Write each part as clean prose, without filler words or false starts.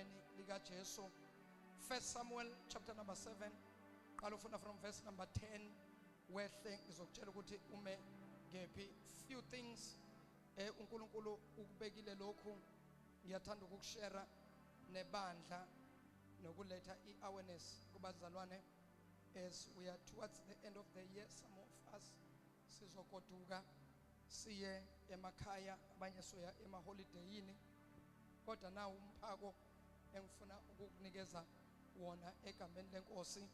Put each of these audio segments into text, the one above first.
egameni lika Jesu. 1 Samuel chapter number 7. Qala ufuna from verse number 10 wehle ngizokutshela ukuthi ume ngephi. Few things uNkulunkulu ukubekile lokhu ngiyathanda ukukushare nebandla nokuletha iawareness kubazalwane as we are towards the end of the year. Some of us sizogoduka siye emakhaya, abanye soya emaholidayini, kodwa na umphako engifuna ukukunikeza wona egameni lenkosi.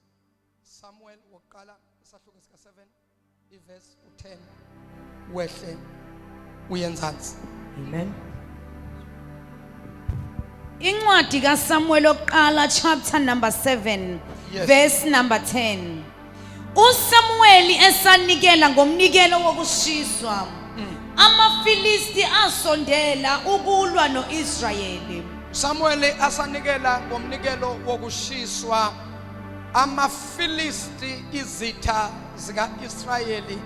Samuel wokuqala isahluko sika 7 iverse 10 wehle uyenzansi. Amen. Incwadi kaSamuel oqala chapter number 7 Yes. verse number 10. uSamuel esanikela ngomnikelo wokushiswa, amaFilisti asondela ukulwa noIsrayeli. Samuel asanikela ngomnikelo wokushiswa, amaFilisti izitha zika Israyeli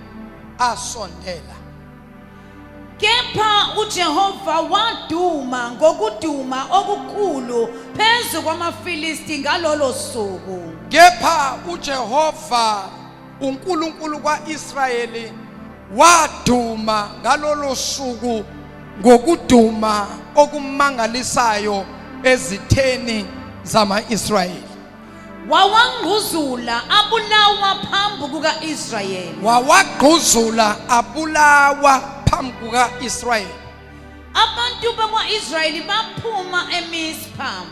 asondela. Kepha uJehova waduma ngokuduma okukhulu phezu kwamaFilisti ngalolo suku. Kepha uJehova uNkulunkulu kaIsrayeli waduma ngalolo suku ngokuduma okumangalisayo ezitheni zama-Israyeli. Wawangquzula abulawa phambi kukaIsrayeli. Wawagquzula abulawa phambi kuka-Israyeli. Abantu bakwa-Israyeli baphuma eMizpah,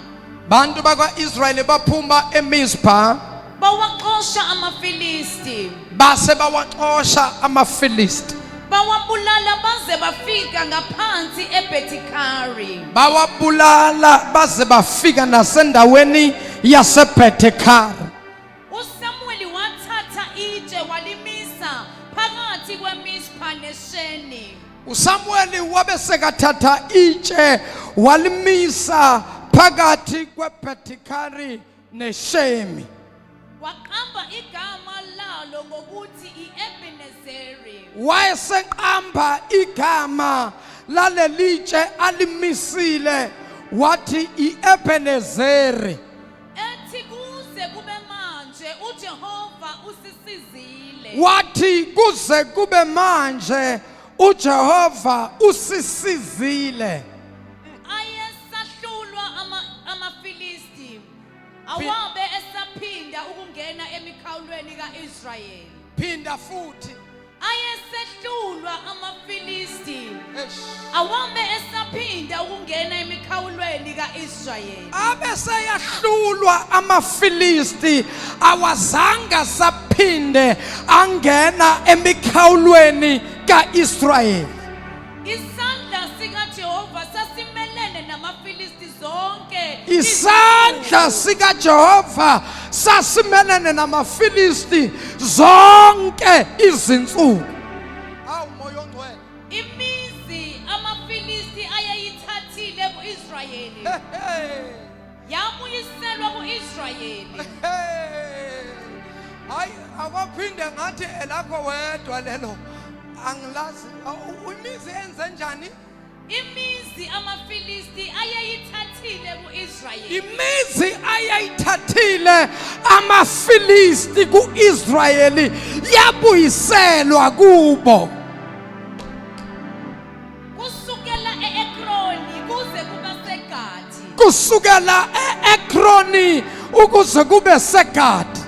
Bantu bakwa-Israyeli baphuma eMizpah bawaxosha amaFilisti, base bawaxosha amaFilisti. bawabulala baze bafika ngaphansi eBhetikari. Bawabulala baze bafika nasendaweni yaseBhetekari. uSamuel wathatha itshe walimisa phakathi kweMizpah neSheni. uSamuel wabe sekathatha itshe walimisa phakathi kweBhetikari neShemi. Waqamba igama lalo ngokuthi iEbenezeri. Wayeseqamba igama lalelitshe alimisile wathi iEbenezeri. Ethi kuze kube manje uJehova usisizile. Wathi kuze kube manje uJehova usisizile. Ayesahlulwa amaFilisti, awabe esaphinda ukungena emikhawulweni kaIsrayeli. Phinda futhi. Ayesehlulwa amaFilisti, Eish. awabe esaphinda ukungena emikhawulweni kaIsrayeli. Abese yahlulwa amaFilisti awazanga saphinde angena emikhawulweni kaIsrayeli. Isandla sikaJehova sasimelene namaFilisti zonke. Isandla sikaJehova sasimelene namaFilisti zonke izinsuku. Awu moya ongcwele. Imizi amaFilisti ayeyithathile kuIsrayeli yabuyiselwa kuIsrayeli. Hayi awaphinde ngathi elakho wedwa lelo angilazi imizi enze njani. Imizi amaFilisti ayeyithathile kuIsrayeli Imizi ayayithathile amaFilisti kuIsrayeli yabuyiselwa kubo. kusukela eEkroni kuze kube seGathi. Kusukela eEkroni ukuze kube seGathi.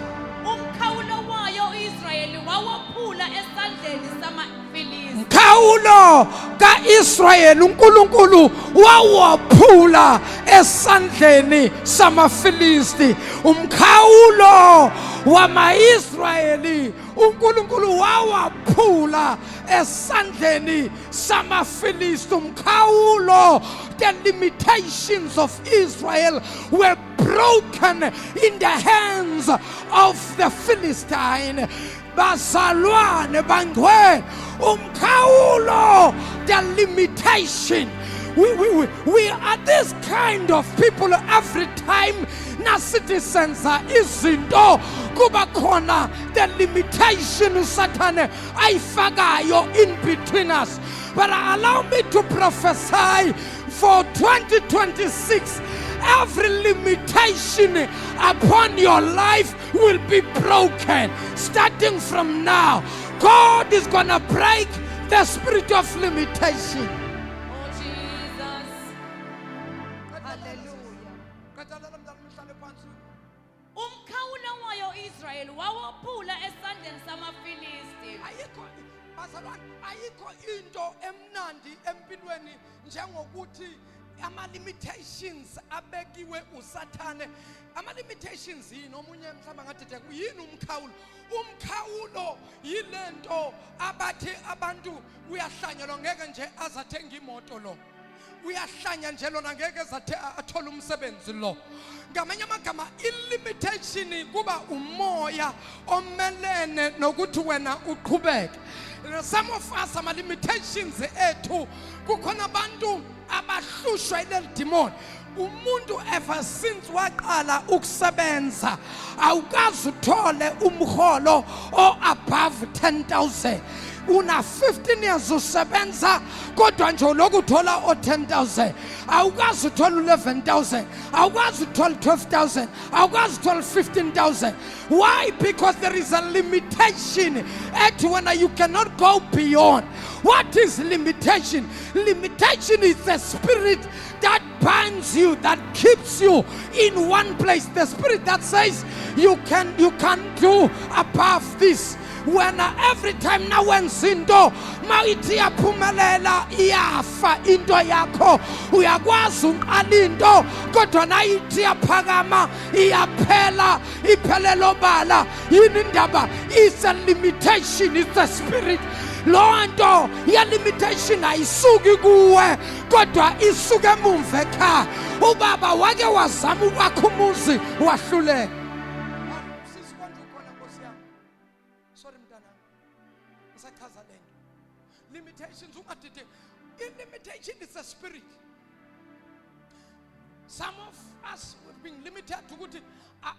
Umkhawulo wayo uIsrayeli wawaphula esandleni samaFilisti. Mkhawulo kaIsrayeli uNkulunkulu wawaphula esandleni samaFilisti. Umkhawulo wama-Israyeli uNkulunkulu wawaphula esandleni samaFilisti. Umkhawulo, the limitations of Israel were broken in the hands of the Philistine. Bazalwane bangcwele, umkhawulo, the limitation. We are this kind of people every time nasithi senza izinto kuba khona the limitation uSathane ayifakayo in between us. But allow me to prophesy for 2026 every limitation upon your life will be broken. Starting from now, God is going to break the spirit of limitation. Oh Jesus. Umkhawulo wayo Israel wawophula esandleni samaFilisti. Ayikho into emnandi empilweni njengokuthi ama-limitations abekiwe usathane. Ama-limitations yini? Omunye mhlawumbe ngathi yini umkhawulo? Umkhawulo yilento abathi abantu uyahlanyelwa ngeke nje azathenga imoto lo. Uyahlanya nje lona ngeke ezathe athola umsebenzi lo. Ngamanye amagama i-limitation kuba umoya omelene nokuthi wena uqhubeke. Some of us ama-limitations ethu kukhona abantu abahlushwa ileli demon. Umuntu ever since waqala ukusebenza awukazi uthole umholo o above 10,000. Una 15 years usebenza kodwa nje lokhu uthola o 10,000. Awukazi uthola 11,000. Awukazi uthola 12,000. Awukazi uthola 15,000. Why? Because there is a limitation at when you cannot go beyond. What is limitation? Limitation is the spirit that binds you, that keeps you in one place. The spirit that says you can't do above this. When every time now when sindo maiti yaphumelela iyafa into yakho uyakwazi uqala into kodwa nayithi yaphakama iyaphela iphelelo bala. Yini indaba? It's a limitation. It's a spirit. Lo nto ya limitation ayisuki kuwe kodwa isuke emumva ekhaya. Ubaba wake wazama ukwakha umuzi wahluleka. Sorry mntana, ngisachaza lento. Limitations ungadide. Limitation is a spirit. Some of us have been limited to ukuthi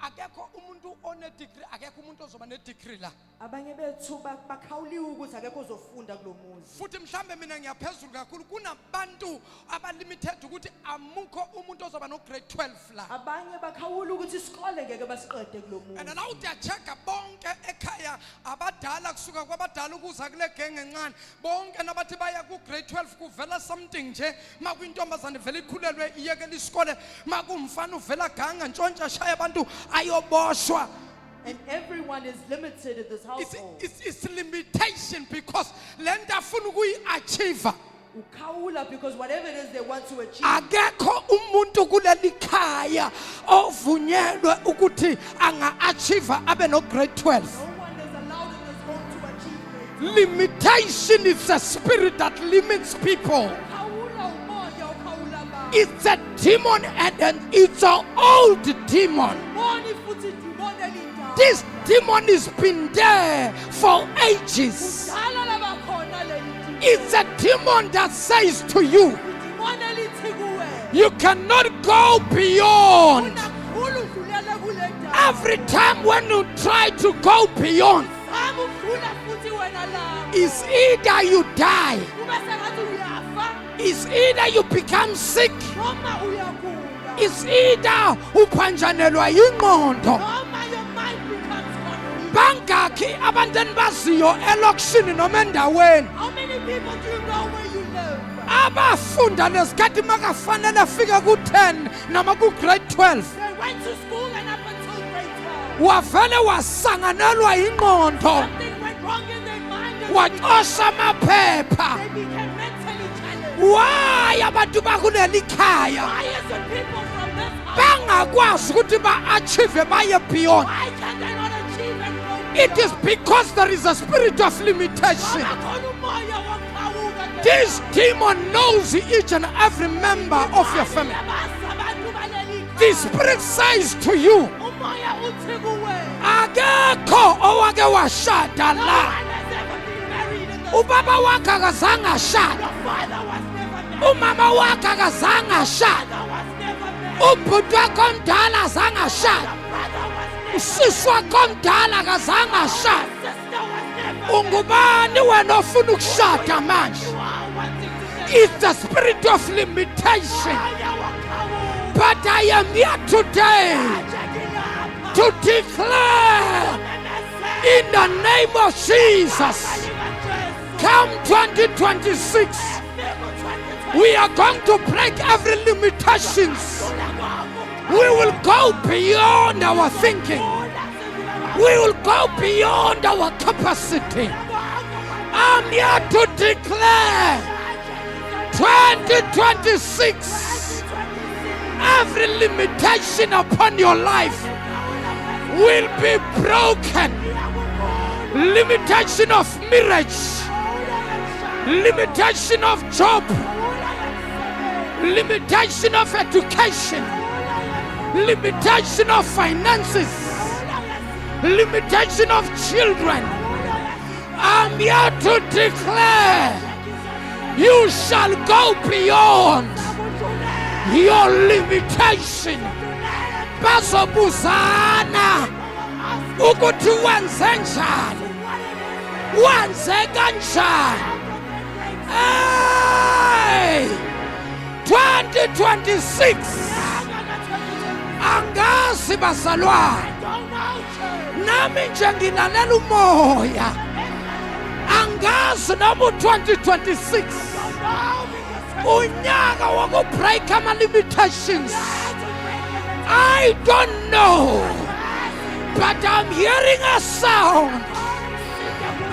akekho umuntu one degree, akekho umuntu ozoba ne degree la. Abanye bethu bakhawuliwe ukuthi akekho uzofunda kulomuzi. Futhi mhlambe mina ngiyaphezulu kakhulu kunabantu abalimited ukuthi amukho umuntu ozoba no grade 12 la. Abanye bakhawula ukuthi isikole ngeke basiqede kulomuzi. And now they check bonke ekhaya abadala kusuka kwabadala ukuza kule genge encane bonke nabathi baya ku grade 12 kuvela something nje makuyintombazane vele ikhulelwe iyekela isikole makumfana uvela ganga ntshontsha shaya abantu ayoboshwa. And everyone is limited in this household. It's limitation because lenta afuna ukuyi-achieve. Ukhawula because whatever it is they want to achieve. Akekho umuntu kuleli khaya ovunyelwe ukuthi anga-achieve abe no grade 12. No one is allowed in this home to achieve it. Limitation is a spirit that limits people. Ukhawula umoya, ukhawula abantu. It's a demon and it's an old demon. Moni futhi demon elindala. This demon has been there for ages. Kudala labakhona leli demon. It's a demon that says to you, Demon elithi kuwe. you cannot go beyond. Unakhulu udlulela kule ndawo. Every time when you try to go beyond, Zama ukudlula futhi wena la. it's either you die, Kube sengathi uyafa it's either you become sick, noma uyagula. it's either uphanjanelwa yingqondo. Noma your mind becomes confused. Bangakhi abantu enbaziyo elokishini noma endaweni How many people do you know where you live? abafunda lesikhathi makafanele afike ku-10 noma ku-grade 12 They went to school and up until grade 12. wavele wasanganelwa yingqondo Something went wrong in their mind and waxosha amaphepha. they became mentally challenged. Why abantu bakuleli khaya Why is the people from this house? bangakwazi ukuthi ba-achieve baye beyond? Why can they not achieve and go It is beyond? because there is a spirit of limitation. Ngoba khona umoya wokukhawuka nje. This demon knows each and every member of your family. Uyabazi abantu baleli khaya. The spirit says to you, Umoya uthi kuwe. akekho owake washada No la. one has ever been married in this. Ubaba wakhe akazange ashada. Your father was never married. Umama wakhe akazange ashada. Your was never married. Ubhuti wakhe omdala azange ashada. Your brother was never Usisi wakhe omdala akazange ashada. Your sister was never Ungubani wena ofuna ukushada manje? You are wanting to get It's the spirit of limitation. umoya wokukhawuka. But I am here today to declare in the name of Jesus, come 2026, we are going to break every limitations. We will go beyond our thinking. We will go beyond our capacity. I'm here to declare 2026, every limitation upon your life will be broken. Limitation of marriage, limitation of job, limitation of education, limitation of finances, limitation of children. I'm here to declare you shall go beyond your limitation. Bazobuzana ukuthi wenze njani, wenze kanjani. Hey, 2026 angazi bazalwane, nami nje nginalela umoya. Angazi noma 2026 unyaka wokubreak ama limitations. I don't know, but I'm hearing a sound.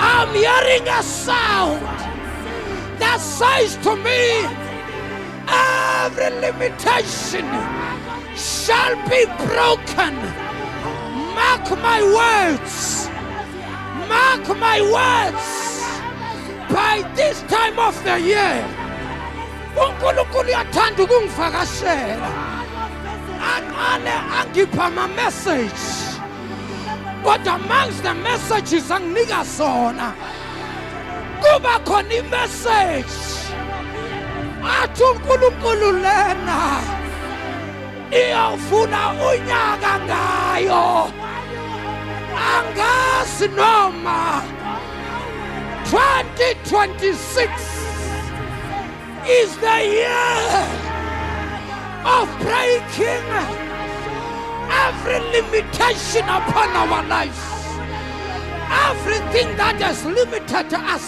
I'm hearing a sound that says to me, every limitation shall be broken. Mark my words. Mark my words. By this time of the year, uNkulunkulu uyathanda ukungivakashela. Aqale angipha ama message. But amongst the messages anginika zona, kuba khona i-message athi uNkulunkulu lena iyawufuna unyaka ngayo. Angazi noma 2026 is the year of breaking every limitation upon our lives. Everything that is limited us.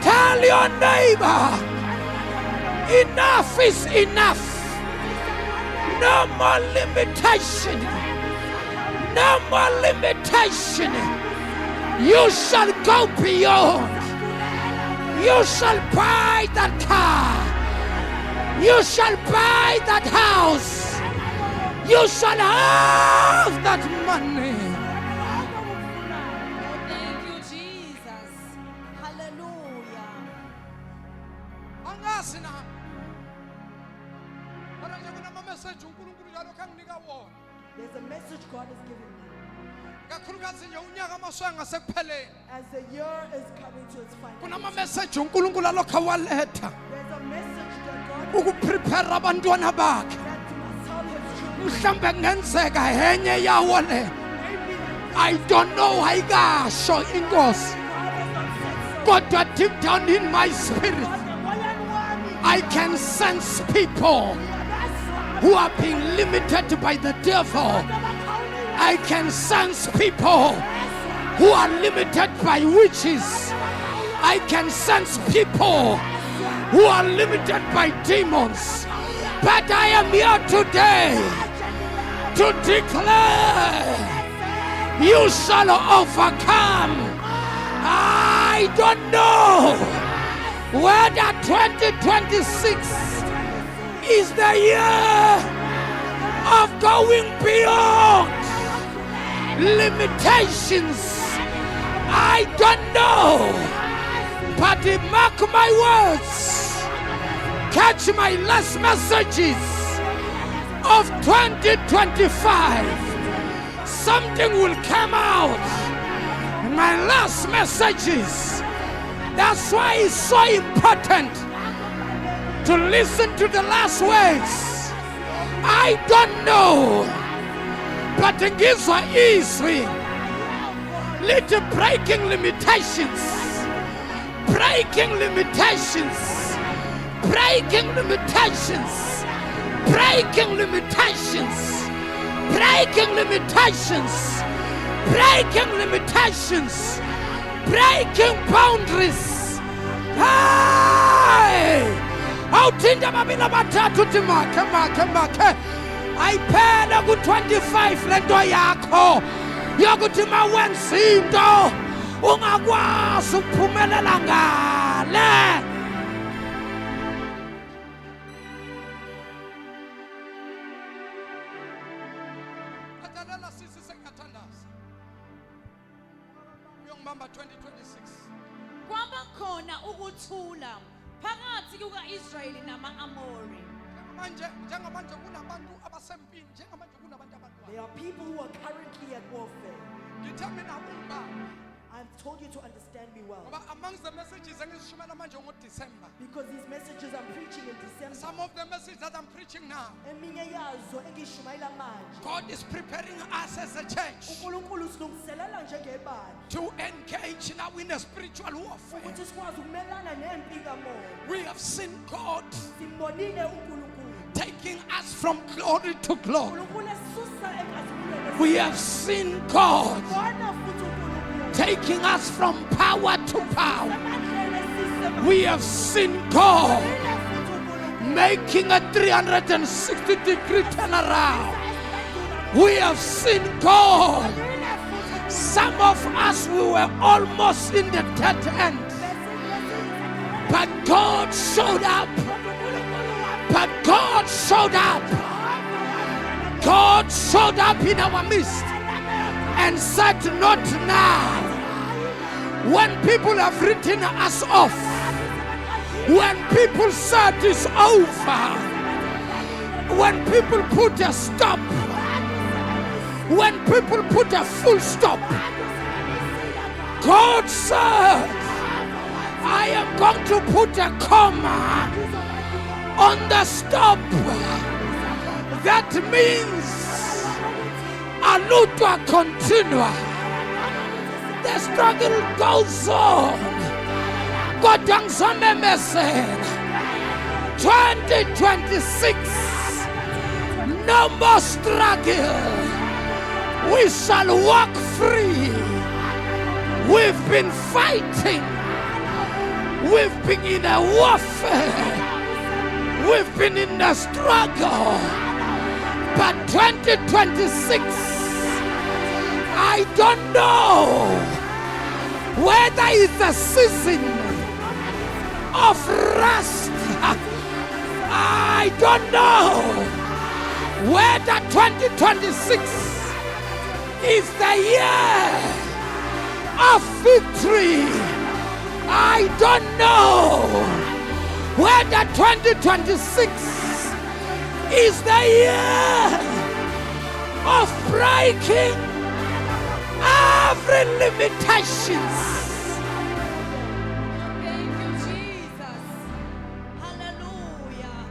Tell your neighbor, enough is enough. No more limitation. No more limitation. You shall go beyond. You shall buy that car. You shall buy that house. You shall have that money. Thank you, Jesus. Hallelujah. Angazi na. Mara nje kuna message uNkulunkulu njalo kanginika wona. There's a message God has given me. Kakhulukazi nje unyaka amasonto ngasekupheleni. As the year is coming to its final, Kunama message uNkulunkulu alokho waletha there's a message that God ukuprepare abantwana bakhe. that must tell his children. Mhlambe kungenzeka henye yawo le. I don't know ayikasho inkosi. Kodwa deep down in my spirit, I can sense people who are being limited by the devil. I can sense people who are limited by witches. I can sense people who are limited by demons. But I am here today to declare you shall overcome. I don't know whether 2026 is the year of going beyond limitations. I don't know, but mark my words. Catch my last messages of 2025. Something will come out. My last messages. That's why it's so important to listen to the last words. I don't know, but it gives her easy. Little breaking limitations. Breaking limitations. Breaking limitations. breaking limitations, breaking limitations, breaking limitations, breaking boundaries. Hey! Awuthinta babili abathathu uthi makhe ayiphele ku-25 lento yakho yokuthi uma wenza into ungakwazi ukuphumelela ngale. Athalela sisi sengathandaza uyongibamba 2026 kwaba khona ukuthula phakathi kuka-Israyeli nama-Amori. njengamanje kunabantu abasempini, njengamanje kunabantu abalwayo. There are people who are currently at warfare. Ngithe mina ungibamba I've told you to understand me well. ngoba amongst the messages engizishumela manje ngoDecember, Because these messages I'm preaching in December. some of the messages that I'm preaching now, Eminye yazo engishumayela manje. God is preparing us as a church uNkulunkulu usilungiselela njengebandla to engage now in a spiritual warfare. ukuthi sikwazi ukumelana nempi kamoya. We have seen God Simbonile uNkulunkulu. taking us from glory to glory. uNkulunkulu esisusa enkazimulweni. We have seen God Sibona futhi uNkulunkulu taking us from power to power. emandleni esisema. We have seen God Sibona futhi uNkulunkulu making a 360-degree turnaround. We have seen God. Some of us, we were almost in the dead end, but God showed up. But God showed up. God showed up in our midst and said, not now. When people have written us off, when people said it's over, when people put a stop, when people put a full stop, God said, I am going to put a comma on the stop. That means alutwa continua. The struggle goes on. God ngizame message 2026, no more struggle. We shall walk free. We've been fighting. We've been in a warfare. We've been in a struggle. But 2026, I don't know whether it's a season of rest. I don't know whether 2026 is the year of victory. I don't know whether 2026 is the year of breaking every limitations. Thank you, Jesus. Hallelujah.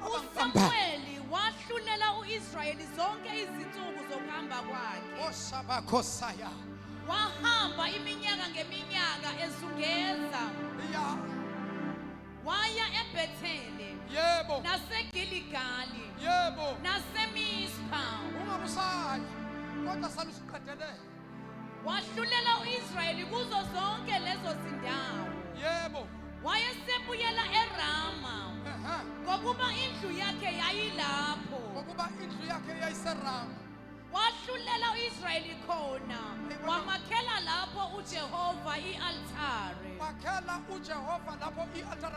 uSamueli wahlulela u-Israyeli zonke izinsuku zokuhamba kwakhe. Wahamba iminyaka ngeminyaka ezungeza. Waya eBhethele Yebo. naseGiligali Yebo. naseMizpa. Ungabusayi. Kodwa salusiqedele. Wahlulela u-Israyeli kuzo zonke lezo zindawo. Yebo. Wayesebuyela eRama ngokuba indlu yakhe yayilapho. Ngokuba indlu yakhe yayiseRama. Wahlulela u-Israyeli khona wamakhela lapho uJehova i-altare. Wakhela uJehova lapho i-altare.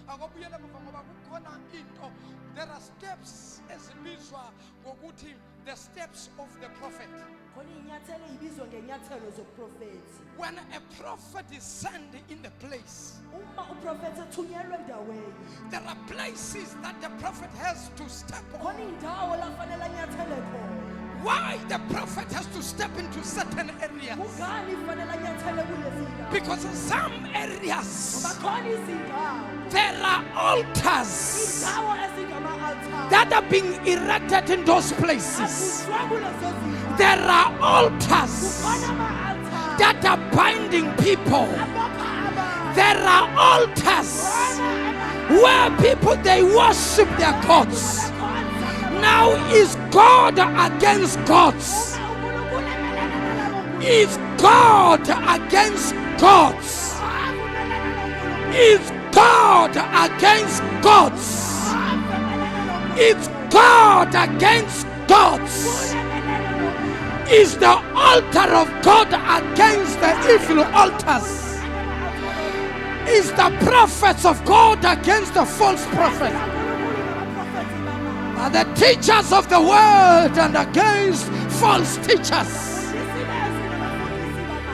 Akobuyele emuva ngoba kukhona into. There are steps ezibizwa ngokuthi the steps of the prophet. khona inyathelo ezibizwa ngenyathelo zoprofethi. When a prophet is sent in the place, Uma uprofethi ethunyelwe endaweni, there are places that the prophet has to step khona on. indawo la fanele anyathele khona. Why the prophet has to step into certain areas? Kungani fanele anyathele kulezi ndawo? Because in some areas Bakhona izindawo, there are altars indawo ezingama-altare. that are being erected in those places. Akuzwa kulezo zindawo. There are altars Khona ama-altare. that are binding people. There are altars where people they worship their gods. Now is God against gods? Is God against gods? Is God against gods? Is God against gods? Is the altar of God against the evil altars? Is the prophets of God against the false prophets? Are the teachers of the word and against false teachers?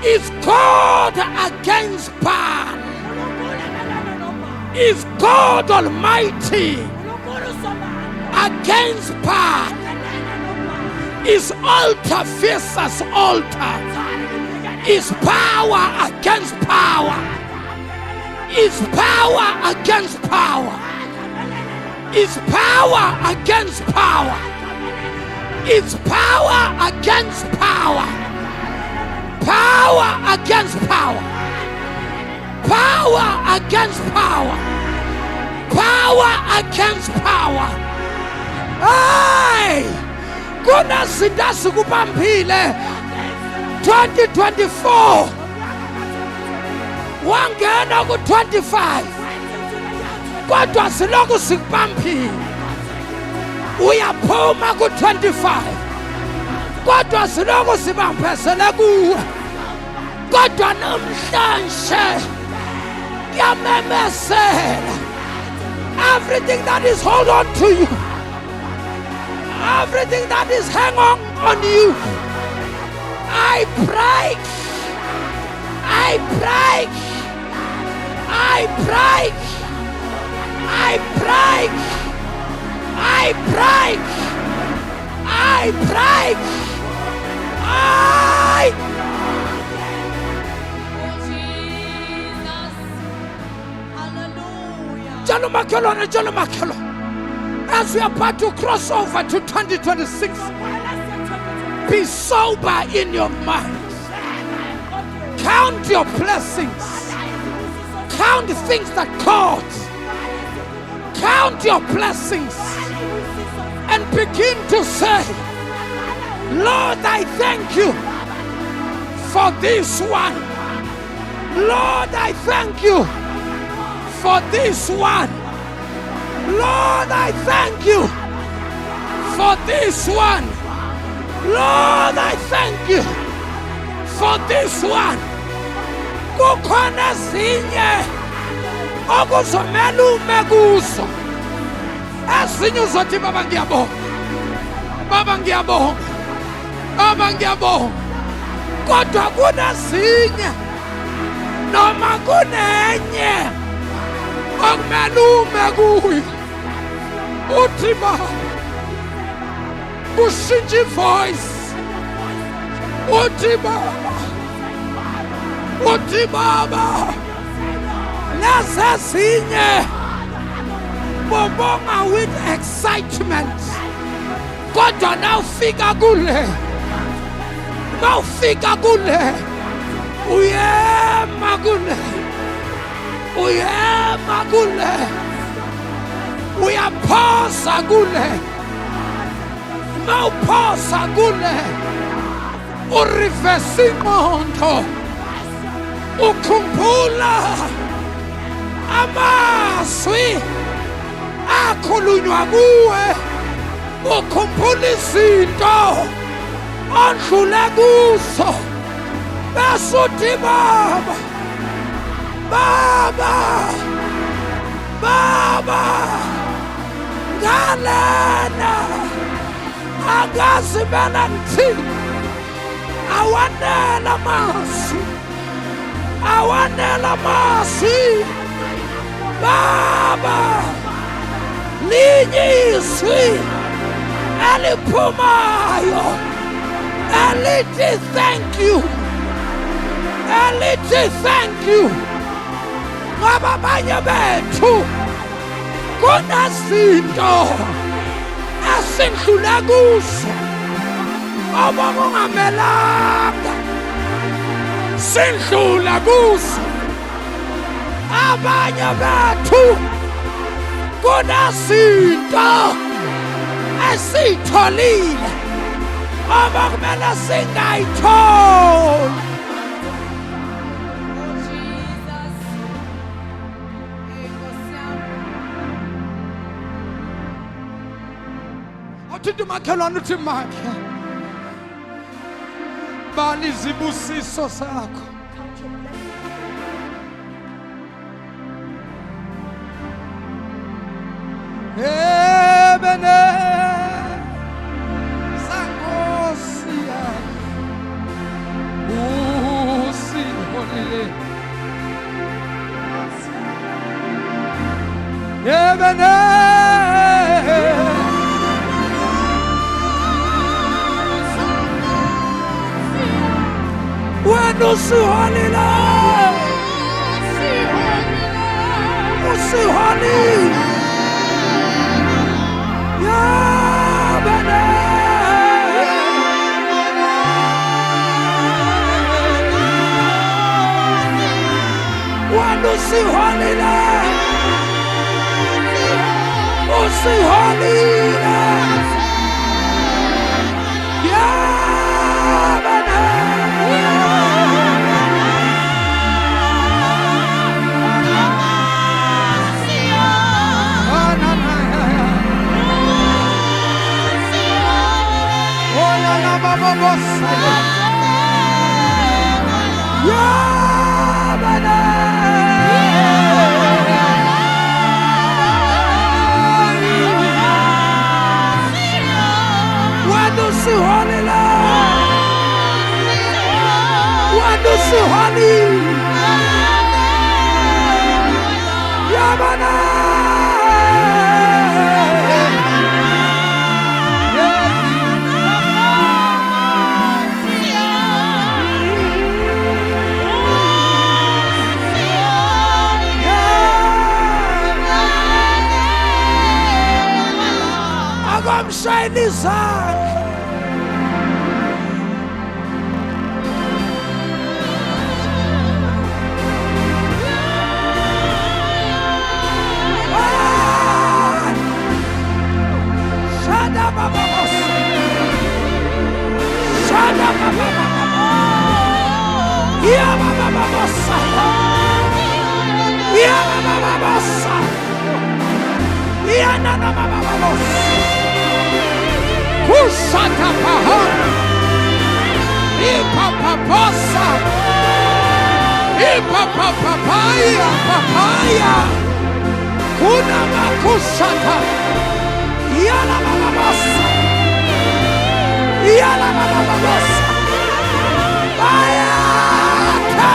Is God against Baal? Is God Almighty against Baal? Is altar versus altar? Is power against power? Is power against power? Is power against power? Is power against power? Power against power. Power against power. Power against power. Hey! Kuna sidasi kupampile 2024 wangena ku 25 kodwa siloku sikupampile uyaphuma ku 25 kodwa siloku sibambesele kuwe kodwa namhlanje yamemesela everything that is hold on to you, everything that is hang on you, I break, I break, I break, I break, I break, I break, I Jalo Makelo. As we are about to cross over to 2026, be sober in your mind. Count your blessings. Count the things that count. Count your blessings and begin to say, Lord, I thank you for this one. Lord, I thank you for this one. Lord, I thank you for this one. Lord, I thank you for this one. Kukhona zinye okuzomela umekuzo. Ezinye uzothi baba ngiyabonga. Baba ngiyabonga. Baba ngiyabonga. Kodwa kunezinye noma kunenye okumele umekuyo. Uthi baba ushintshe voice. Uthi baba. Uthi baba. Lezezinye bobonga with excitement. Kodwa nawufika kule. Nawufika kule. Uyema kule. Uyema kule. Uyaphosa kule. Mawuphosa kule. Urivesi ingqondo. Ukhumbula amazwi akhulunywa kuwe. Ukhumbula izinto ondlule kuzo. Bese uthi baba. Baba. Baba. Ngalena. Angazi mina ngithini. Awanela amazwi. Awanela amazwi. Baba. Linye izwi eliphumayo. Elithi thank you. Elithi thank you. Ngoba abanye bethu kunezinto esindlula kuzo obekungamelanga sindlula kuso abanye bethu kunezinto esitholile abakumele singayitholi. Awuthi umakhelwane uthi makhe bani izibusiso zakho. Count your blessings. Ebene sangosia usiholele ebene wena usiholele usiholele usiholile usiholile yabana akamshayela izandla papaya kuna makushata yala babasa bayata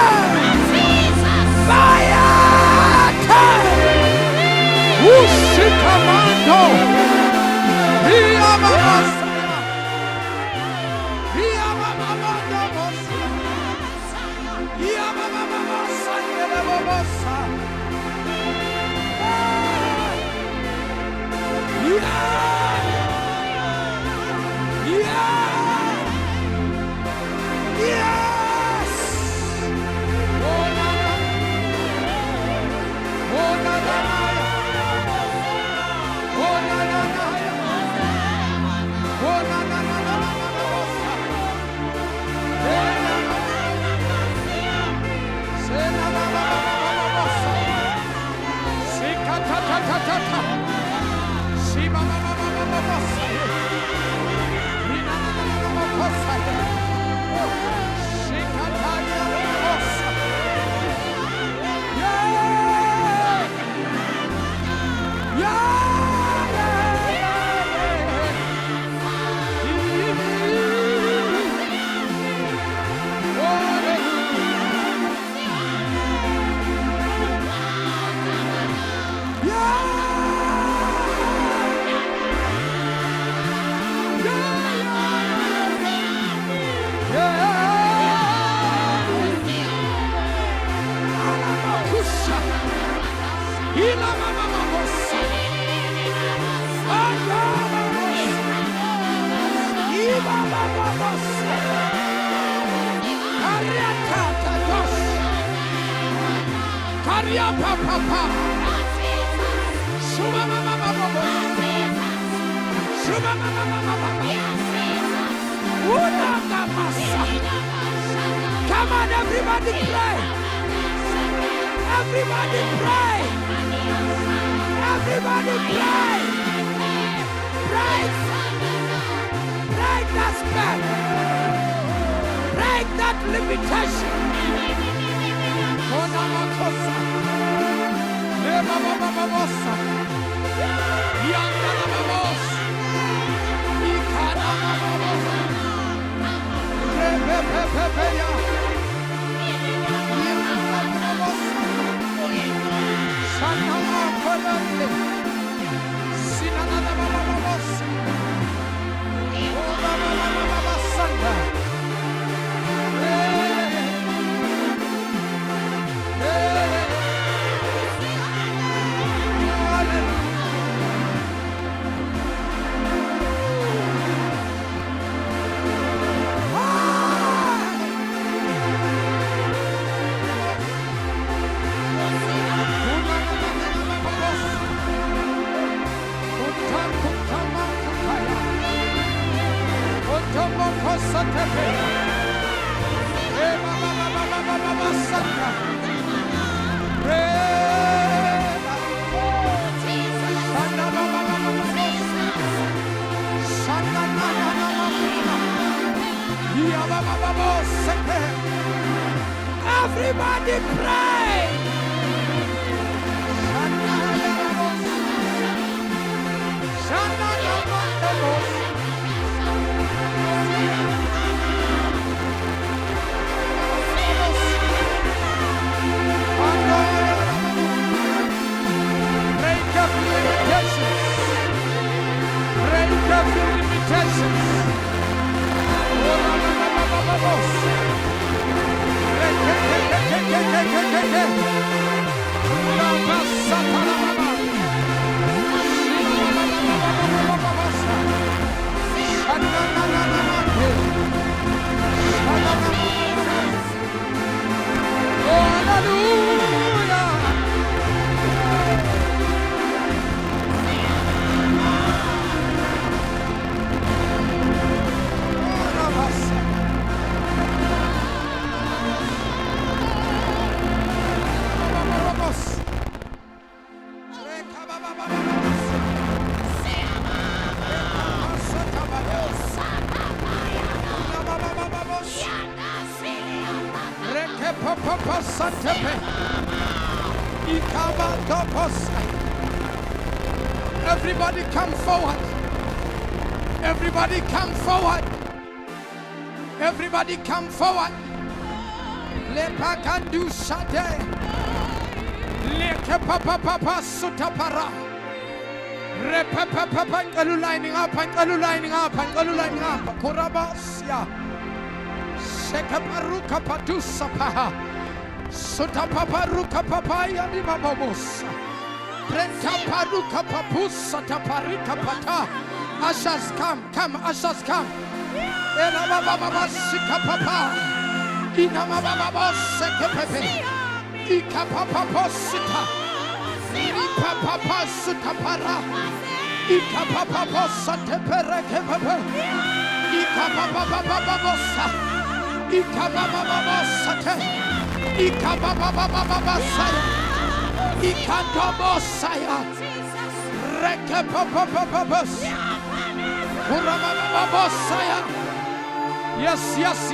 ushikamando babasa Ariatata Maria Papa. Shuma Mama Mama. Shuma Mama Mama. Una Masa. Come on, everybody pray. Everybody pray. Everybody pray. Break. Break that spell. Break that limitation. Ona makosa. Ema mama mamosa. Yanda na mamosa. Ikana mamosa. Rebe pepe ya. Yanda na mamosa. Shana makolande. Sinana na mamosa. Ora mama sanda. Everybody pray. Break up limitations. Break up limitations. Everybody come forward. Everybody come forward. Everybody come forward. Lepakandu shade. Lekepapapa sutapara. Repapapa lining up, lining up, lining up. Korabasia. Shekaparuka padusapaha. Sutapaparuka papaya di babos. Prenta paruka papusa taparika pata. Ushers come, ushers come. Ela baba sika papa. Ina baba sika pepe. Ika papa sita. Ika papa sita para. Ika papa sita pereke pepe. Ika baba sa. Ika baba sita. Ika baba saya. Ika dobo saya. Reke papa. Kurama saya. Yes. Yes.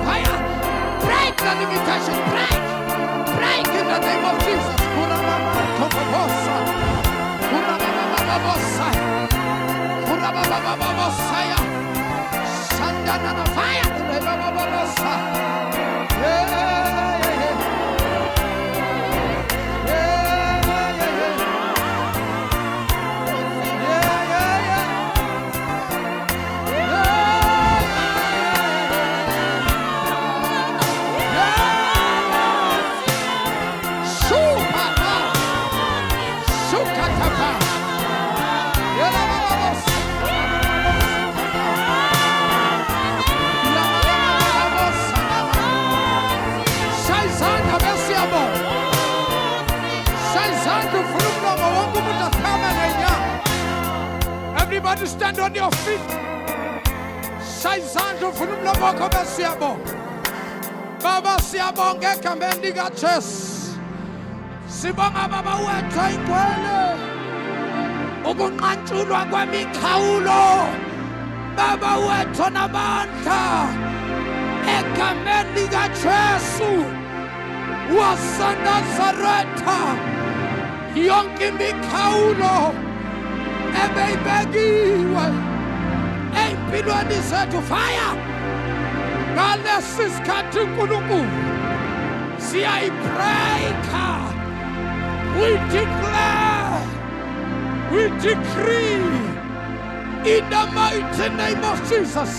Fire! Break the limitation, break! Break in the name of Jesus. Fire! Everybody stand on your feet. Shayzando funumla boko besiabo. Baba siabo ngeka mendiga chess. Sibonga baba wethu ingwele. Ukunqantshulwa kwemikhawulo. Baba wethu namandla. Egameni lika Jesu waseNazaretha. Yonke imikhawulo ebeyibekiwe empilweni zethu fire ngalesi sikhathi uNkulunkulu siyayibreaka. We declare, we decree in the mighty name of Jesus,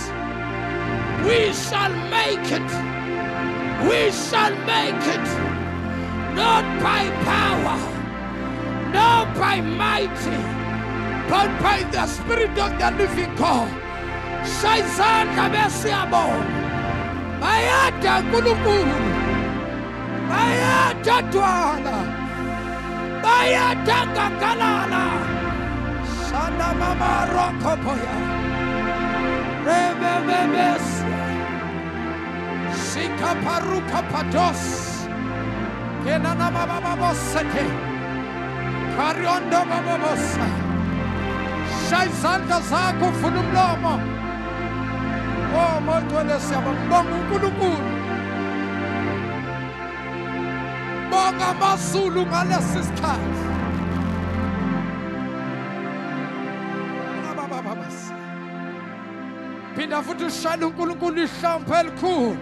we shall make it, we shall make it, not by power, not by mighty, but by the Spirit of the living God. Shaisan Kabesiabo. Bayata Kulukuru. Bayata Tuala. Bayata Kakalala. Shana Mama Rokopoya. Rebebes. Shika Paruka Patos. Kenana Mama Bosete. Kariondo Babosa. Shayzanda zakho ufuna umlomo. Oh mothwele siyabonga uNkulunkulu. Bonga amazulu ngalesi sikhathi. Phinda futhi ushayele uNkulunkulu ihlombe elikhulu.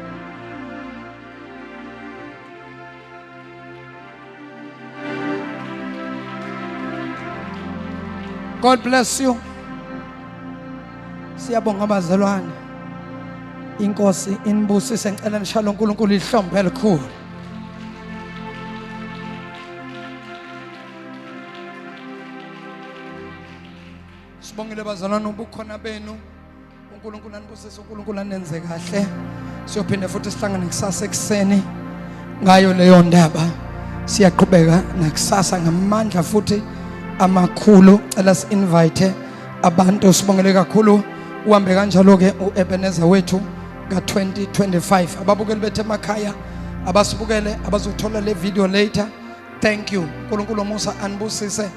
God bless you. Siyabonga bazalwane. Inkosi inibusise ngicela nishayele uNkulunkulu ihlombe elikhulu. Sibongile bazalwane ubukhona benu. uNkulunkulu anibusise, uNkulunkulu anenze kahle. Siyophinda futhi sihlangane kusasa ekseni ngayo leyo ndaba. Siyaqhubeka nakusasa ngamandla futhi amakhulu. Cela si-invite abantu. Sibongele kakhulu uhambe kanjalo ke uEbenezer wethu ka-2025. Ababukeli bethu emakhaya abasibukele abazothola le video later, thank you. uNkulunkulu Musa anibusise.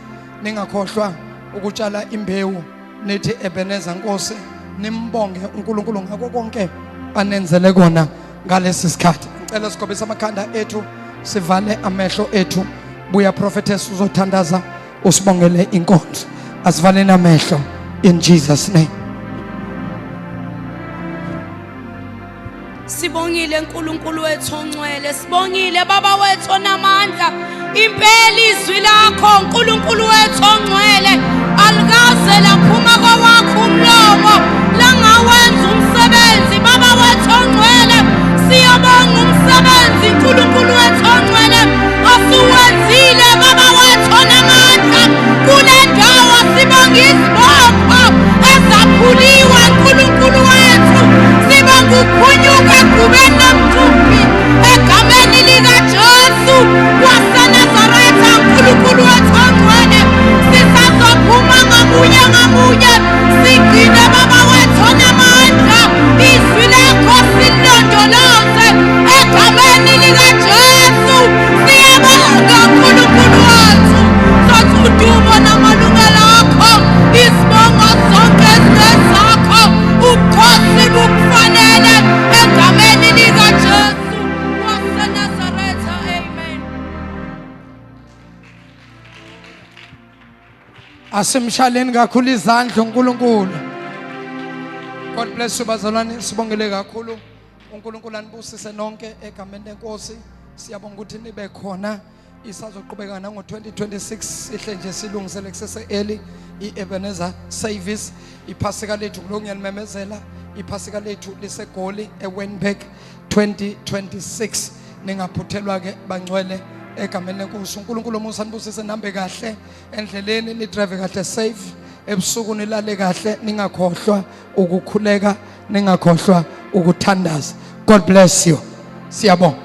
Ningakhohlwa ukutshala imbewu nethi Ebenezer Nkosi. Nimbonge uNkulunkulu ngakho konke anenzele kona ngalesi sikhathi. Ngicela sigobise amakhanda ethu, sivale amehlo ethu. Buya prophetess uzothandaza usibongele inkonzo. Asivaleni amehlo in Jesus name. Sibongile uNkulunkulu wethu ongcwele, sibongile baba wethu onamandla. Impela izwi lakho uNkulunkulu wethu ongcwele alikaze laphuma kwakho umlomo langawenza umsebenzi. Baba wethu ongcwele siyabonga umsebenzi uNkulunkulu wethu ongcwele asuwenzile. Baba wethu onamandla kule ndawo sibonga izibopho ezaphuliwe uNkulunkulu wethu. Sibonga ukuphunyuka kubena mthumbi Asimshaleni kakhulu izandla uNkulunkulu. God bless you bazalwane, sibongele kakhulu. uNkulunkulu anibusise nonke egameni lenkosi. Siyabonga ukuthi nibe khona. Isazoqhubeka nango 2026 sihle nje silungisele kusese early iEbenezer service. Iphasika lethu kulongiyanimemezela. Iphasika lethu lisegoli eWenberg 2026. Ningaphuthelwa ke bangcwele egameni lenkosi. uNkulunkulu umusa anibusise nambe kahle endleleni, ni drive kahle safe. Ebusuku nilale kahle, ningakhohlwa ukukhuleka, ningakhohlwa ukuthandaza. God bless you. Siyabonga.